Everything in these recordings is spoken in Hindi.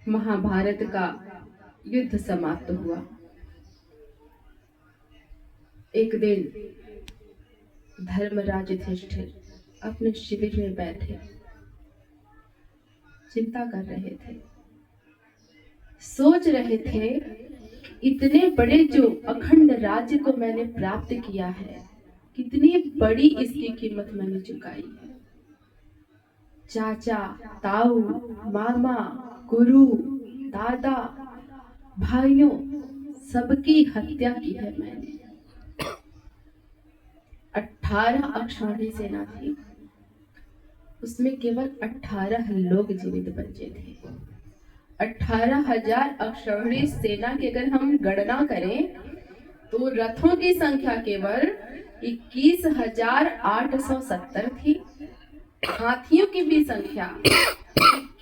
महाभारत का युद्ध समाप्त हुआ। एक दिन धर्मराज युधिष्ठिर अपने शिविर में बैठे चिंता कर रहे थे, सोच रहे थे, इतने बड़े जो अखंड राज्य को मैंने प्राप्त किया है, कितनी बड़ी इसकी कीमत मैंने चुकाई है। चाचा, ताऊ, मामा, गुरु, दादा, भाइयों, सबकी हत्या की है मैंने। 18 अक्षौहिणी सेना थी, उसमें केवल 18 लोग जीवित बचे थे। 18,000 अक्षौहिणी सेना की अगर हम गणना करें तो रथों की संख्या केवल 21,870 थी। हाथियों की भी संख्या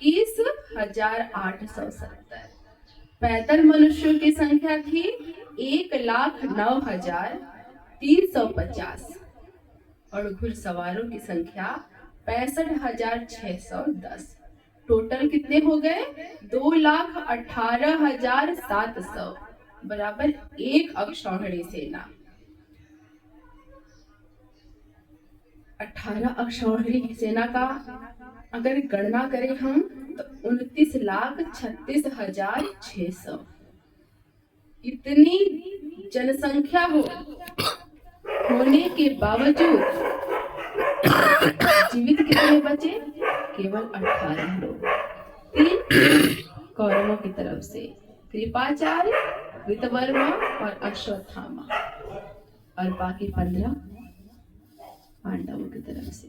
21,870। पैदल मनुष्यों की संख्या थी 1,09,350 और घुड़सवारों की संख्या 65,610। टोटल कितने हो गए? 2,18,700 बराबर एक अक्षौहिणी सेना। 18 अक्षौहिणी सेना का अगर गणना करें हम तो 29,36,600। इतनी जनसंख्या होने के बावजूद जीवित कितने बचे? केवल 18 लोग। 3 कौरवों की तरफ से, कृपाचार्य, कृतवर्मा और अश्वत्थामा, और बाकी 15 पांडवों की तरफ से।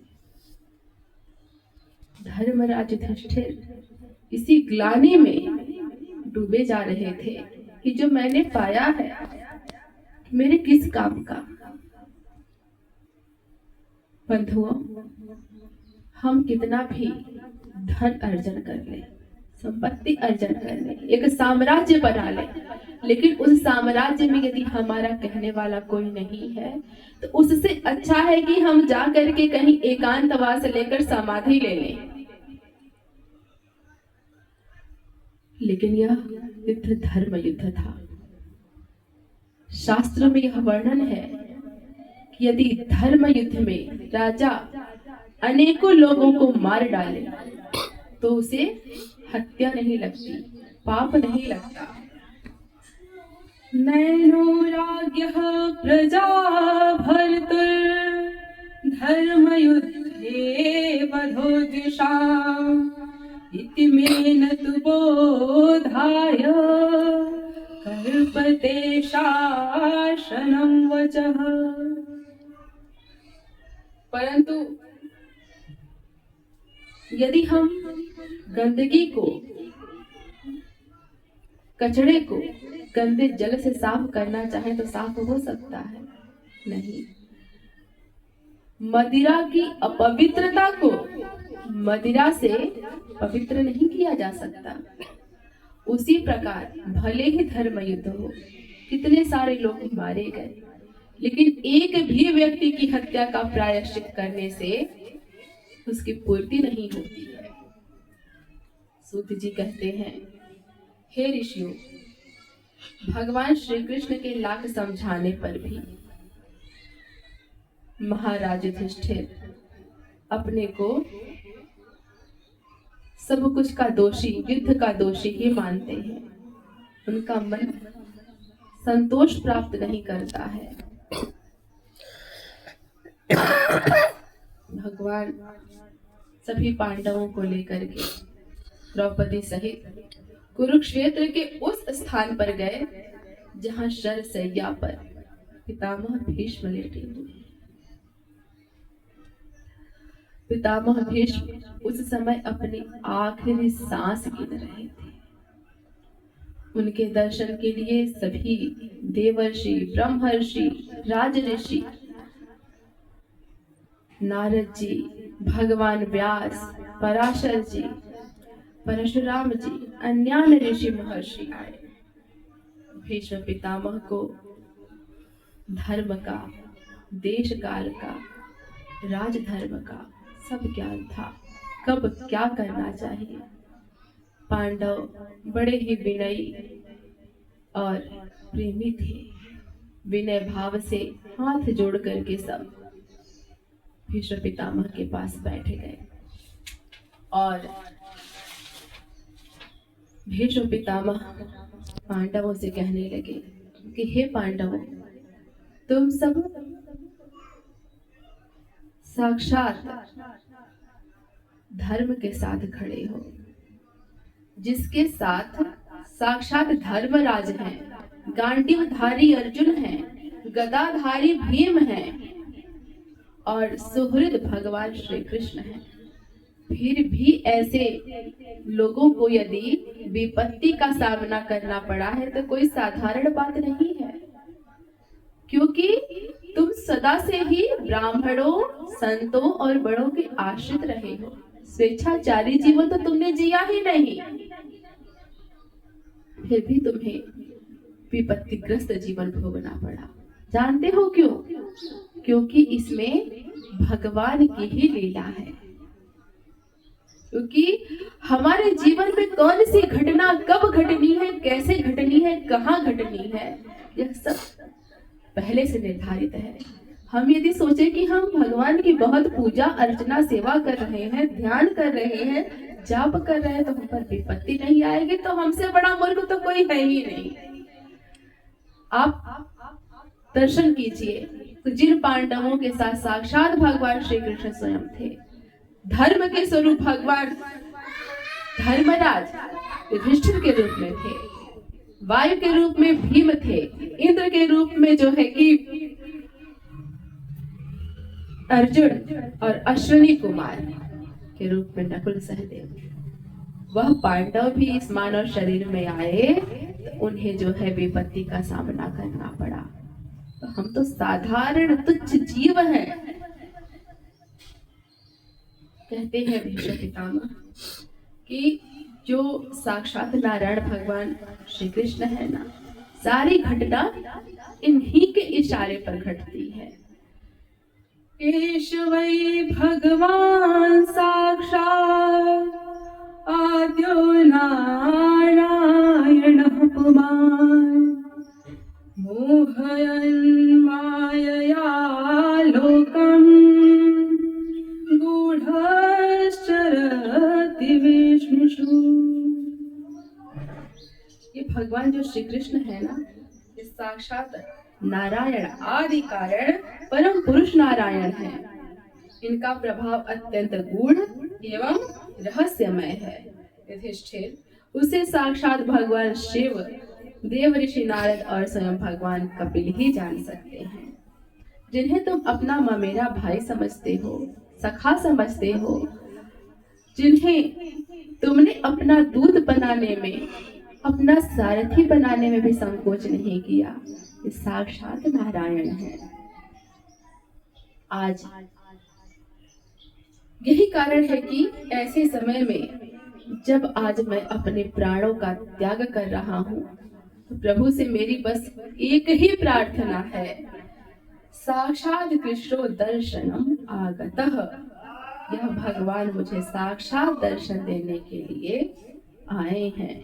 धर्मराज युधिष्ठिर इसी ग्लानि में डूबे जा रहे थे कि जो मैंने पाया है मेरे किस काम का। बंधुओं, हम कितना भी धन अर्जन कर ले, संपत्ति अर्जन कर ले, एक साम्राज्य बना ले, लेकिन उस साम्राज्य में यदि हमारा कहने वाला कोई नहीं है तो उससे अच्छा है कि हम जा करके कहीं एकांतवास लेकर समाधि ले लें। लेकिन यह युद्ध धर्म युद्ध था। शास्त्र में यह वर्णन है कि यदि धर्म युद्ध में राजा अनेकों लोगों को मार डाले तो उसे हत्या नहीं लगती, पाप नहीं लगता। नैनो राज्ञः प्रजा भर्तुर् धर्म युद्धे वधोद्विषाम् इति मे न तु बोधाय कल्पते शासनं वचः। परंतु यदि हम गंदगी को, कचड़े को गंदे जल से साफ करना चाहें तो साफ हो सकता है? नहीं। मदिरा की अपवित्रता को मदिरा से पवित्र नहीं किया जा सकता। उसी प्रकार भले ही धर्म युद्ध हो, कितने सारे लोग मारे गए, लेकिन एक भी व्यक्ति की हत्या का प्रायश्चित करने से उसकी पूर्ति नहीं होती है। सूत जी कहते हैं, हे ऋषियों, भगवान श्री कृष्ण के लाख समझाने पर भी महाराज युधिष्ठिर अपने को सब कुछ का दोषी, युद्ध का दोषी ही मानते हैं। उनका मन संतोष प्राप्त नहीं करता है। भगवान सभी पांडवों को लेकर के द्रौपदी सहित कुरुक्षेत्र के उस स्थान पर गए जहां शरशैया पर पितामह भीष्म लेटे हुए। पितामह भीष्म उस समय अपनी आखिरी सांस गिन रहे थे। उनके दर्शन के लिए सभी देवर्षि, ब्रह्मर्षि, राजऋषि, नारद जी, भगवान व्यास, पराशर जी, परशुराम जी, अन्य ऋषि महर्षि आए। भीष्म पितामह को धर्म का, देश काल का, राजधर्म का सब ज्ञान था, कब क्या करना चाहिए। पांडव बड़े ही विनयी और प्रेमी थे। विनय भाव से हाथ जोड़ करके सब भीष्म पितामह के पास बैठ गए और भीष्म पितामह पांडवों से कहने लगे कि हे पांडवों, तुम सब साक्षात धर्म के साथ खड़े हो, जिसके साथ साक्षात धर्मराज हैं, गांडीवधारी अर्जुन हैं, गदाधारी भीम हैं और सुहृद भगवान श्री कृष्ण हैं। फिर भी ऐसे लोगों को यदि विपत्ति का सामना करना पड़ा है तो कोई साधारण बात नहीं है, क्योंकि तुम सदा से ही ब्राह्मणों, संतों और बड़ों के आश्रित रहे हो। स्वेच्छाचारी जीवन तो तुमने जिया ही नहीं, फिर भी तुम्हें विपत्तिग्रस्त जीवन भोगना पड़ा। जानते हो क्यों? क्योंकि इसमें भगवान की ही लीला है। क्योंकि हमारे जीवन में कौन सी घटना कब घटनी है, कैसे घटनी है, कहाँ घटनी है, यह सब पहले से निर्धारित है। हम यदि सोचे कि हम भगवान की बहुत पूजा अर्चना सेवा कर रहे हैं, ध्यान कर रहे हैं, जाप कर रहे हैं, तो हम पर विपत्ति नहीं आएगी, तो हमसे बड़ा मूर्ख तो कोई है ही नहीं। आप दर्शन कीजिए, तो जिन पांडवों के साथ साक्षात भगवान श्री कृष्ण स्वयं थे, धर्म के स्वरूप भगवान धर्मराज युधिष्ठिर के रूप में थे, वायु के रूप में भीम थे, इंद्र के रूप में जो है कि अर्जुन और अश्विनी कुमार के रूप में नकुल सहदेव, वह पांडव भी इस मानव शरीर में आए तो उन्हें जो है विपत्ति का सामना करना पड़ा। तो हम तो साधारण तुच्छ जीव हैं। कहते हैं भीष्म पितामह कि जो साक्षात नारायण भगवान श्री कृष्ण है ना, सारी घटना इन्हीं के इशारे पर घटती है। केशवै भगवान साक्षात् आद्यो नारायणः पुमान् मोहयन् मायया लोकम् गूढश्चरति विष्णुषु। ये भगवान जो श्री कृष्ण है ना, ये साक्षात नारायण आदि कारण परम पुरुष नारायण है। इनका प्रभाव अत्यंत गूढ़ एवं रहस्यमय है। युधिष्ठिर, उसे साक्षात भगवान शिव, देव ऋषि नारद और स्वयं भगवान कपिल ही जान सकते हैं। जिन्हें तुम अपना ममेरा भाई समझते हो, सखा समझते हो, जिन्हें तुमने अपना दूध बनाने में, अपना सारथी बनाने में भी संकोच नहीं किया, ये साक्षात नारायण है। आज यही कारण है कि ऐसे समय में जब आज मैं अपने प्राणों का त्याग कर रहा हूँ, तो प्रभु से मेरी बस एक ही प्रार्थना है, साक्षात कृष्णो दर्शनम आगतः। यह भगवान मुझे साक्षात दर्शन देने के लिए आए हैं।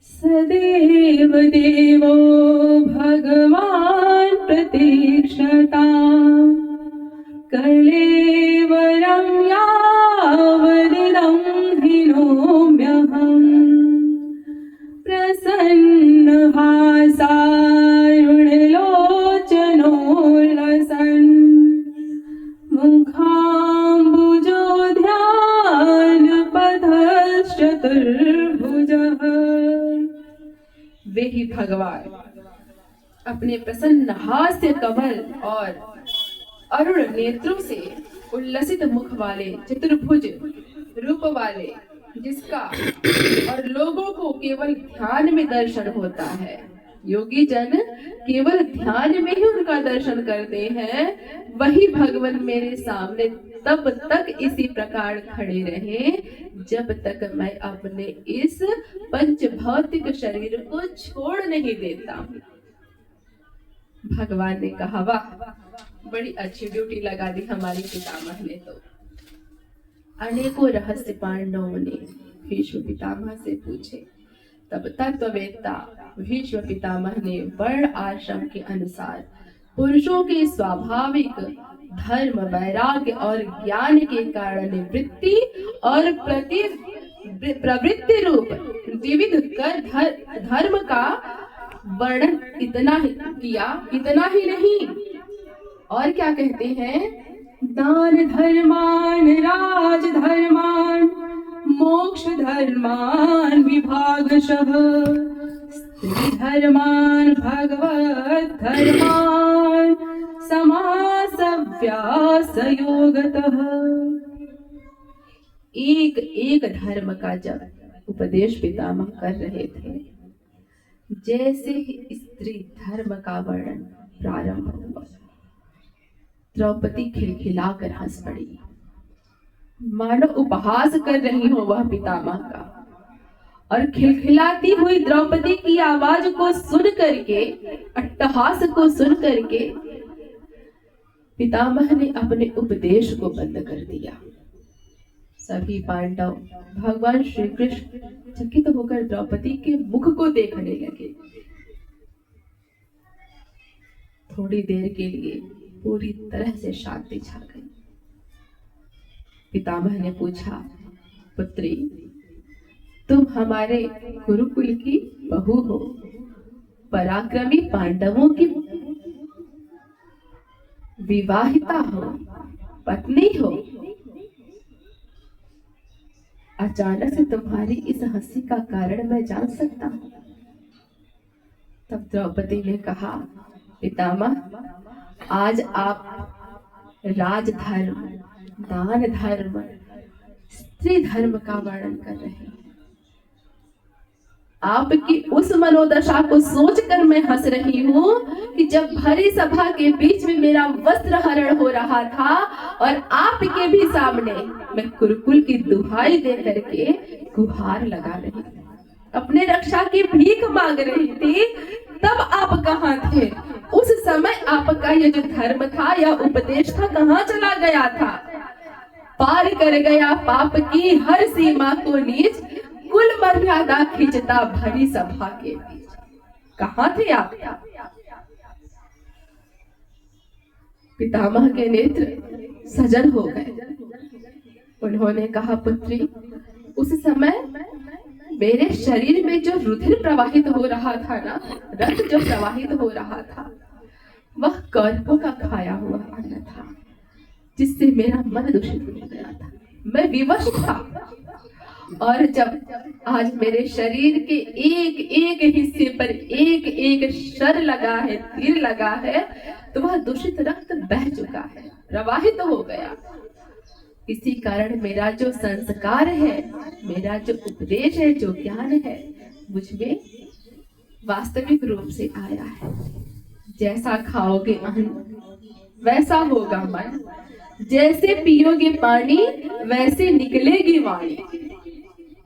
सदैव देवो भगवान प्रतीक्षता कलेवरं यावदिदं हिनोम्यहम् प्रसन्नहासारुणलोचनो लसन् मुखाम्बुजोध्यानपथश्चतुर्भुजः। वे ही भगवान अपने प्रसन्न हास्य कमल और अरुण नेत्रों से उल्लसित मुख वाले, चतुर्भुज रूप वाले, जिसका और लोगों को केवल ध्यान में दर्शन होता है। योगी जन केवल ध्यान में ही उनका दर्शन करते हैं। वही भगवान मेरे सामने तब तक इसी प्रकार खड़े रहे जब तक मैं अपने इस पंच भौतिक शरीर को छोड़ नहीं देता। भगवान ने कहा, वाह, बड़ी अच्छी ड्यूटी लगा दी हमारी पितामह ने। तो अनेकों रहस्य पांडवों ने भीष्म पितामह से पूछे। तब तत्ववेत्ता भीष्म पितामह ने वर्ण आश्रम के अनुसार पुरुषों के स्वाभाविक धर्म, वैराग्य और ज्ञान के कारण वृत्ति और प्रवृत्ति रूप विविध कर धर्म का वर्णन इतना ही किया। इतना ही नहीं, और क्या कहते हैं? दान धर्मान, राज धर्मान, मोक्ष धर्मान विभागशः, स्त्री धर्मान, भगवत धर्मान समासव्यासयोगतः। एक एक धर्म का जब उपदेश पितामह कर रहे थे, जैसे ही स्त्री धर्म का वर्णन प्रारंभ हुआ, द्रौपदी खिलखिलाकर हंस पड़ी, मानो उपहास कर रही हो वह पितामह का। और खिलखिलाती हुई द्रौपदी की आवाज को सुन करके, अट्टहास को सुन करके पितामह ने अपने उपदेश को बंद कर दिया। सभी पांडव भगवान श्री कृष्ण चकित होकर द्रौपदी के मुख को देखने लगे। थोड़ी देर के लिए पूरी तरह से शांति छा गई। पितामह ने पूछा, पुत्री, तुम हमारे गुरुकुल की बहू हो, पराक्रमी पांडवों की विवाहिता हो, पत्नी हो, अचानक से तुम्हारी इस हंसी का कारण मैं जान सकता हूं? तब द्रौपदी ने कहा, पितामह, आज आप राजधर्म, दान धर्म, स्त्री धर्म का वर्णन कर रहे हैं। आपकी उस मनोदशा को सोचकर मैं हंस रही हूँ कि जब भरी सभा के बीच में मेरा वस्त्र हरण हो रहा था और आपके भी सामने मैं गुरुकुल की दुहाई दे करके गुहार लगा रही थी, अपने रक्षा की भीख मांग रही थी, तब आप कहाँ थे? उस समय आपका ये जो धर्म था या उपदेश था कहाँ चला गया था? पार कर गया पाप की हर सीमा को नीच, कुल मर्यादा खींचता भरी सभा के बीच। कहाँ थे आप? पितामह के नेत्र सजल हो गए। उन्होंने कहा, पुत्री, उस समय मेरे शरीर में जो रुधिर प्रवाहित हो रहा था ना, रक्त जो प्रवाहित हो रहा था, वह कौरवों का खाया हुआ अन्न था, जिससे मेरा मन दूषित हो गया था। मैं विवश था। और जब आज मेरे शरीर के एक एक हिस्से पर एक एक शर लगा है, तीर लगा है, तो वह दूषित रक्त बह चुका है, प्रवाहित हो गया। इसी कारण मेरा जो संस्कार है, मेरा जो उपदेश है, जो ज्ञान है, मुझमें वास्तविक रूप से आया है। जैसा खाओगे अन्न वैसा होगा मन, जैसे पियोगे पानी वैसे निकलेगी वाणी।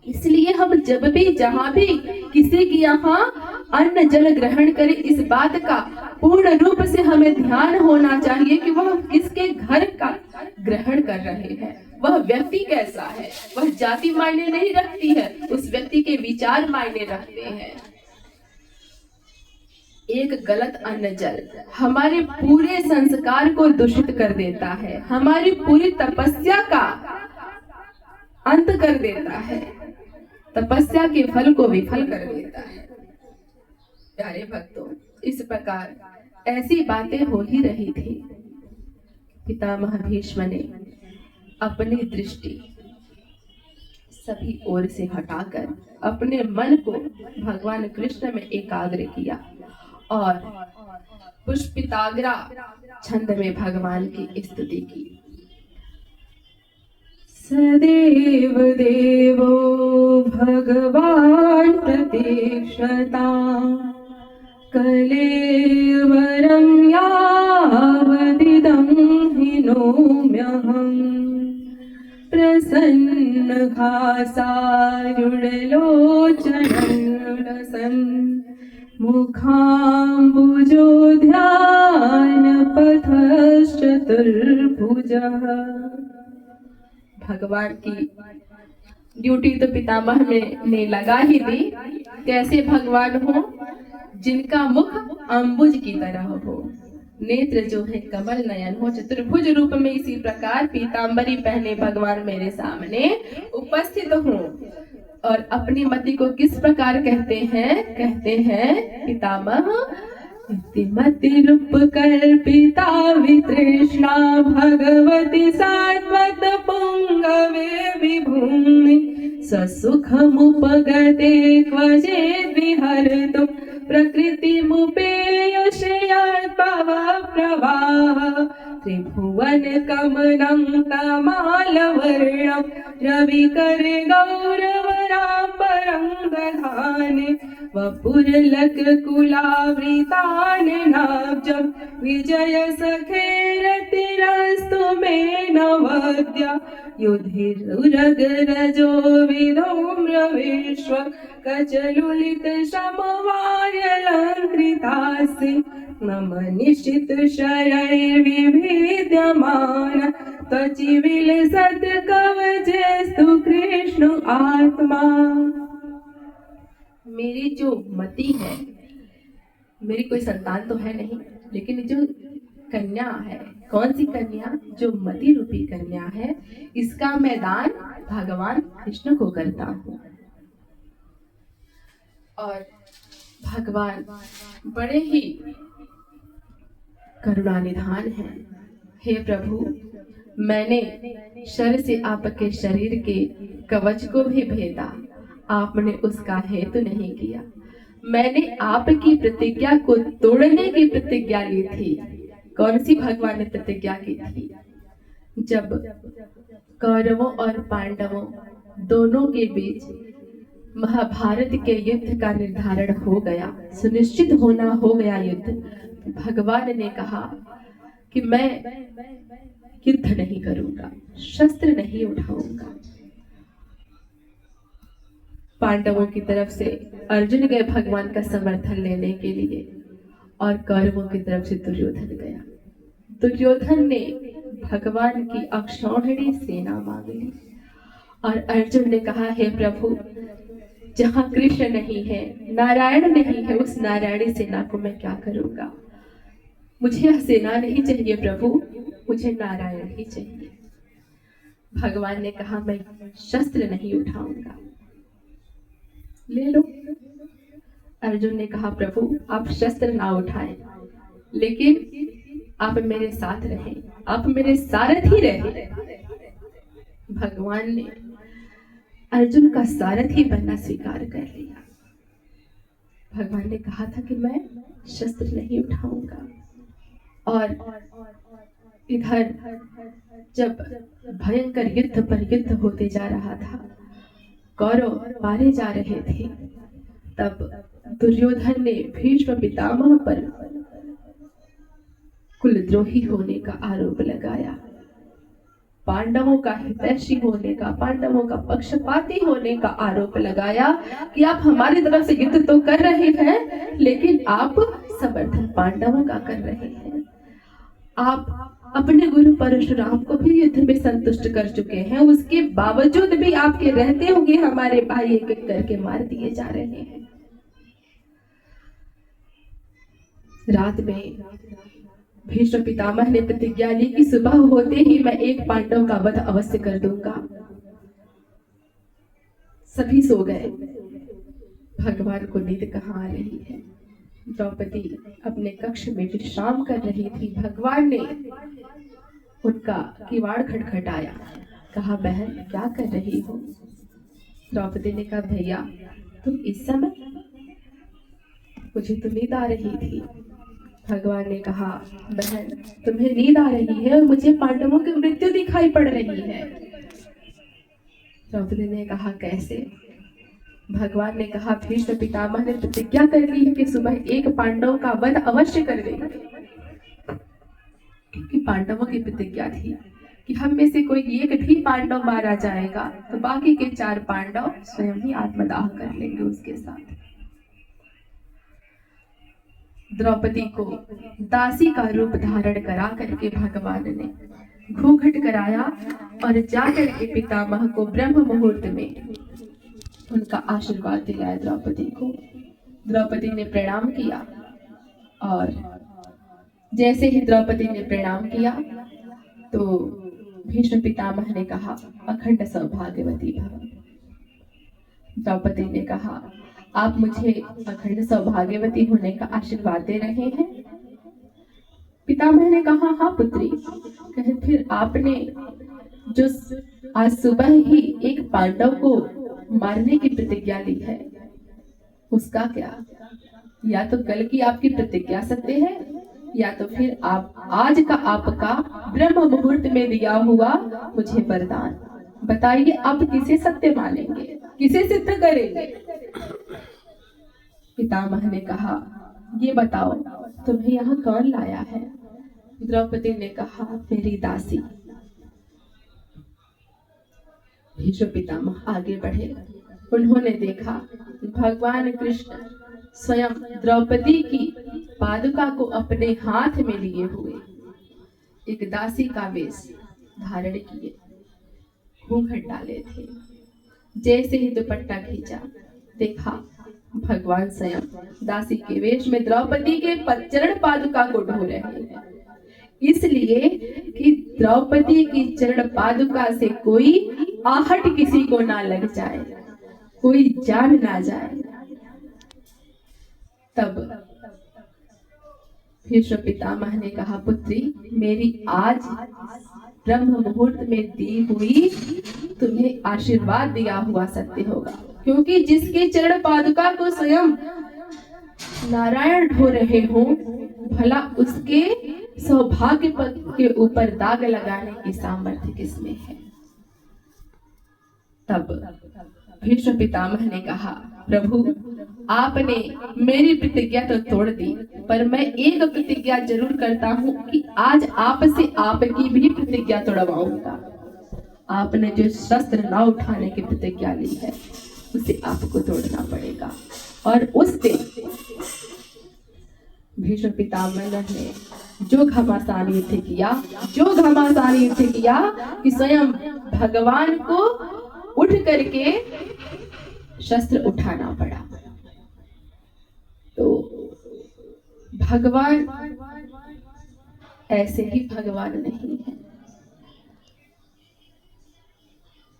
इसलिए हम जब भी जहाँ भी किसी के यहाँ अन्न जल ग्रहण करें, इस बात का पूर्ण रूप से हमें ध्यान होना चाहिए कि वह किसके घर का ग्रहण कर रहे हैं, वह व्यक्ति कैसा है। वह जाति मायने नहीं रखती है, उस व्यक्ति के विचार मायने रखते हैं। एक गलत अन्न जल हमारे पूरे संस्कार को दूषित कर देता है, हमारी पूरी तपस्या का अंत कर देता है, तपस्या के फल को विफल कर देता है। प्यारे भक्तों, इस प्रकार ऐसी बातें हो ही रही थी। पितामह भीष्म ने अपनी दृष्टि सभी ओर से हटाकर अपने मन को भगवान कृष्ण में एकाग्र किया और पुष्पिताग्रा छंद में भगवान की स्तुति की। सदेव देवो भगवान प्रतीक्षता कलेवरं यावदिदं हि नोम्यहम् प्रसन्नघासायुडलोचनं मुखाम्बुजो ध्यानपथश्चतुर्भुजः। भगवान की ड्यूटी तो पितामह ने लगा ही दी। कैसे भगवान हो, जिनका मुख अंबुज की तरह हो, नेत्र जो है कमल नयन हो, चतुर्भुज रूप में इसी प्रकार पीतांबरी पहने भगवान मेरे सामने उपस्थित हो। और अपनी मति को किस प्रकार कहते हैं पितामह, मति रूप कल्पिता वितृष्णा भगवती सात्वत पुंगवे विभूमि ससुखमुपगते क्वचिद् विहर्तुं प्रकृतिमुपेयुषयद्भव प्रवाह त्रिभुवन कमलं तमालवर्णं रविकर गौरवराम्बरं दधाने वपुरलकुलावृतान् नाब्जं विजय सखेरतिरस्तु मे नवद्या युधिरुरगरजो विधूम्र विश्व कचलुलित समवार्यलङ्कृतासि नम निश्चित शरैर्विभिद्यमान त्वचिविलसत् कवचस्तु कृष्ण आत्मा। मेरी जो मति है, मेरी कोई संतान तो है नहीं, लेकिन जो कन्या है, कौन सी कन्या, जो मति रूपी कन्या है, इसका मैं दान भगवान कृष्ण को करता हूँ। और भगवान बड़े ही करुणानिधान है। हे प्रभु, मैंने शर से आपके शरीर के कवच को भी भेदा, आपने उसका हेतु नहीं किया। मैंने आपकी प्रतिज्ञा को तोड़ने की प्रतिज्ञा ली थी। कौन सी भगवान ने प्रतिज्ञा की थी? जब कौरवों और पांडवों दोनों के बीच महाभारत के युद्ध का निर्धारण हो गया, सुनिश्चित होना हो गया युद्ध, भगवान ने कहा कि मैं युद्ध नहीं करूंगा, शस्त्र नहीं उठाऊंगा। पांडवों की तरफ से अर्जुन गए भगवान का समर्थन लेने के लिए, और कौरवों की तरफ से दुर्योधन गया। दुर्योधन ने भगवान की अक्षौहिणी सेना मांग ली, और अर्जुन ने कहा, हे प्रभु, जहाँ कृष्ण नहीं है, नारायण नहीं है, उस नारायणी सेना को मैं क्या करूंगा? मुझे सेना नहीं चाहिए प्रभु, मुझे नारायण ही चाहिए। भगवान ने कहा, मैं शस्त्र नहीं उठाऊंगा, ले लो। अर्जुन ने कहा, प्रभु आप शस्त्र ना उठाएं, लेकिन आप मेरे साथ रहें, आप मेरे सारथी रहें। भगवान ने अर्जुन का सारथी बनना स्वीकार कर लिया। भगवान ने कहा था कि मैं शस्त्र नहीं उठाऊंगा। और इधर जब भयंकर युद्ध पर युद्ध होते जा रहा था, कौरव मारे जा रहे थे, तब दुर्योधन ने भीष्म पितामह पर कुलद्रोही होने का आरोप लगाया, पांडवों का हितैषी होने का, पांडवों का पक्षपाती होने का आरोप लगाया कि आप हमारी तरफ से युद्ध तो कर रहे हैं, लेकिन आप समर्थन पांडवों का कर रहे हैं। आप अपने गुरु परशुराम को भी युद्ध में संतुष्ट कर चुके हैं, उसके बावजूद भी आपके रहते हुए हमारे भाई एक एक करके मार दिए जा रहे हैं। रात में भीष्म पितामह ने प्रतिज्ञा ली कि सुबह होते ही मैं एक पांडव का वध अवश्य कर दूंगा। सभी सो गए, भगवान को नींद कहाँ आ रही है। द्रौपदी अपने कक्ष में विश्राम कर रही थी। भगवान ने उनका किवाड़ खटखटाया, कहा, बहन क्या कर रही हो? द्रौपदी ने कहा, भैया तुम इस समय? मुझे तो नींद आ रही थी। भगवान ने कहा, बहन तुम्हें नींद आ रही है और मुझे पांडवों की मृत्यु दिखाई पड़ रही है। द्रौपदी ने कहा, कैसे? भगवान ने कहा, भीष्म पितामह ने प्रतिज्ञा कर ली है कि सुबह एक पांडव का वध अवश्य कर देंगे, क्योंकि पांडवों की प्रतिज्ञा थी कि हम में से कोई एक भी पांडव मारा जाएगा तो बाकी के 4 पांडव स्वयं ही आत्मदाह कर लेंगे उसके साथ। द्रौपदी को दासी का रूप धारण करा करके भगवान ने घूंघट कराया और जाकर के पितामह को ब्रह्म मुहूर्त में उनका आशीर्वाद दिलाया द्रौपदी को। द्रौपदी ने प्रणाम किया और जैसे ही द्रौपदी ने प्रणाम किया तो भीष्म पितामह ने कहा, अखंड सौभाग्यवती भव। द्रौपदी ने कहा, आप मुझे अखंड सौभाग्यवती होने का आशीर्वाद दे रहे हैं? पितामह ने कहा, हाँ पुत्री। कहे, फिर आपने जो आज सुबह ही एक पांडव को मारने की प्रतिज्ञा ली है, उसका क्या? या तो कल की आपकी प्रतिज्ञा सत्य है, या तो फिर आप आज का आपका ब्रह्म मुहूर्त में दिया हुआ मुझे वरदान। बताइए, आप किसे सत्य मानेंगे, किसे सिद्ध करेंगे? पितामह ने कहा, ये बताओ तुम्हें यहाँ कौन लाया है? द्रौपदी ने कहा, मेरी दासी। भीष्म पितामह आगे बढ़े। उन्होंने देखा भगवान कृष्ण स्वयं द्रौपदी की पादुका को अपने हाथ में लिए हुए एक दासी का वेश धारण किए, घूंघट डाले थे। जैसे ही दुपट्टा खींचा, देखा भगवान स्वयं दासी के वेश में द्रौपदी के चरण पादुका को ढो रहे हैं, इसलिए कि द्रौपदी की चरण पादुका से कोई आहट किसी को ना लग जाए, कोई जान ना जाए। तब भीष्म पितामह ने कहा, पुत्री, मेरी आज ब्रह्म मुहूर्त में दी हुई तुम्हें आशीर्वाद दिया हुआ सत्य होगा, क्योंकि जिसके चरण पादुका को स्वयं नारायण ढो रहे हो, भला उसके सौभाग्य पद के ऊपर दाग लगाने की सामर्थ्य किसमें है? तब भीष्म पितामह ने कहा, प्रभु, आपने मेरी प्रतिज्ञा तो तोड़ दी, पर मैं एक प्रतिज्ञा जरूर करता हूँ कि आज आपसे आपकी भी प्रतिज्ञा तोड़वाऊंगा। आपने जो शस्त्र न उठाने की प्रतिज्ञा ली है, उसे आपको तोड़ना पड़ेगा। और उस दिन भीष्म पितामह ने जो घमासान युद्ध किया, कि स्वयं भगवान को उठ करके शस्त्र उठाना पड़ा। तो भगवान ऐसे ही भगवान नहीं है।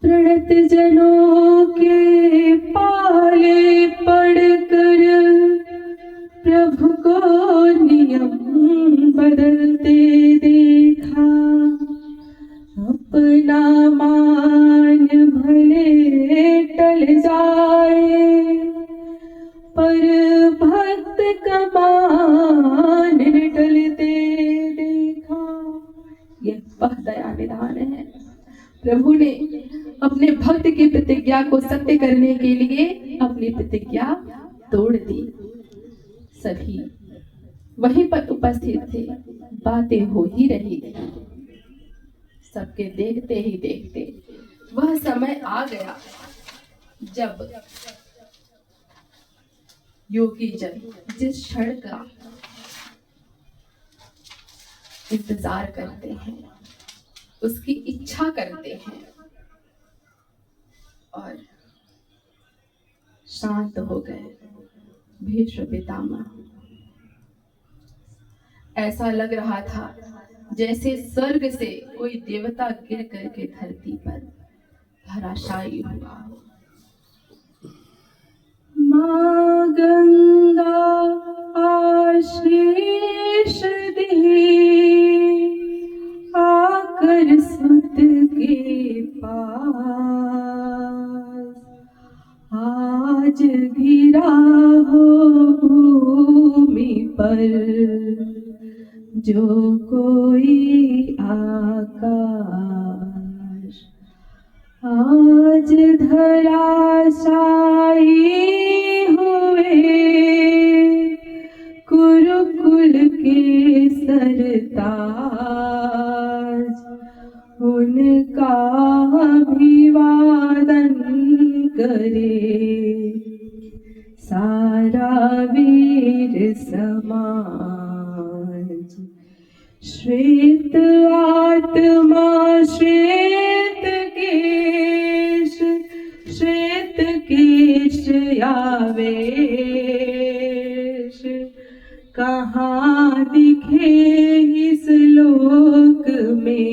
प्रणत जनों के पाले पड़कर प्रभु को नियम बदलते देखा, अपना मान भले टल जाए, पर भक्त का मान टलते देखा। यह वह दया निधान है। प्रभु ने अपने भक्त की प्रतिज्ञा को सत्य करने के लिए अपनी प्रतिज्ञा तोड़ दी। सभी वहीं पर उपस्थित थे, बातें हो ही रही थी। सबके देखते ही देखते वह समय आ गया जब योगी जन जिस क्षण का इंतजार करते हैं, उसकी इच्छा करते हैं, और शांत हो गए भीष्म पितामह। ऐसा लग रहा था जैसे स्वर्ग से कोई देवता गिर करके धरती पर धराशायी हुआ। मां गंगा आशीष दे आकर सुत के पास, आज गिरा हो भूमि पर जो कोई आकाश, आज धराशायी हुए कुरुकुल के सरताज, उनका अभिवादन करे सारा वीर समाज। श्वेत आत्मा श्वेत केश, श्वेत केश आवेश, कहाँ दिखे इस लोक में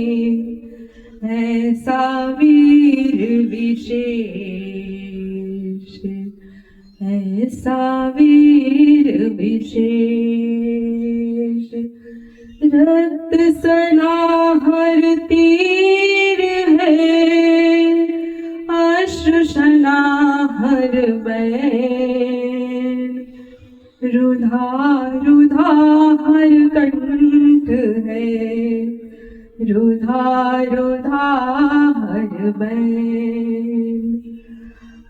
ऐसा वीर विशेष, ऐसा वीर विशेष। रक्त सनाहर तीर है, अश्रु सनाहर बैन, रुधा रुधा हर कंठ है, रुधा रुधा हर बैन।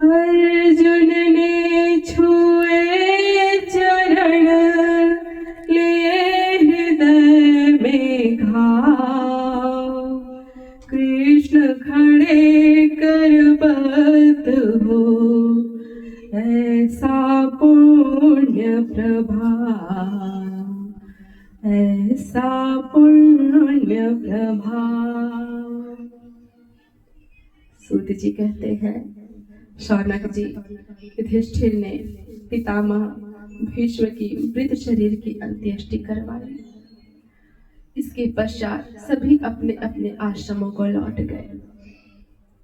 अर्जुन ने छुए चरण, लिए हृदय में घाव, कृष्ण खड़े कर बत हो, ऐसा पुण्य प्रभाव, ऐसा पुण्य प्रभाव। सूत जी कहते हैं, शौनक जी, युधिष्ठिर ने पितामह भीष्म की मृत शरीर की अंत्येष्टि करवाई। इसके पश्चात सभी अपने अपने आश्रमों को लौट गए।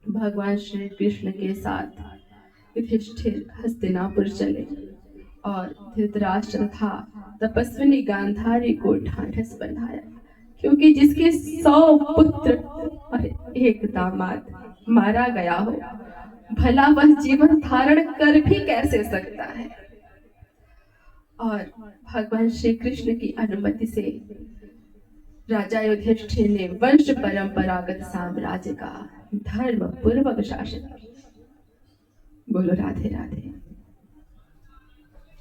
भगवान श्री कृष्ण के साथ युधिष्ठिर हस्तिनापुर चले और धृतराष्ट्र था तपस्विनी गांधारी को ढांढस बंधाया, क्योंकि जिसके 100 पुत्र और 1 दामाद मारा गया हो, भला वह जीवन धारण कर भी कैसे सकता है। और भगवान श्री कृष्ण की अनुमति से राजा युधिष्ठिर ने वंश परंपरागत साम्राज्य का धर्म पूर्वक शासन किया। बोलो राधे राधे।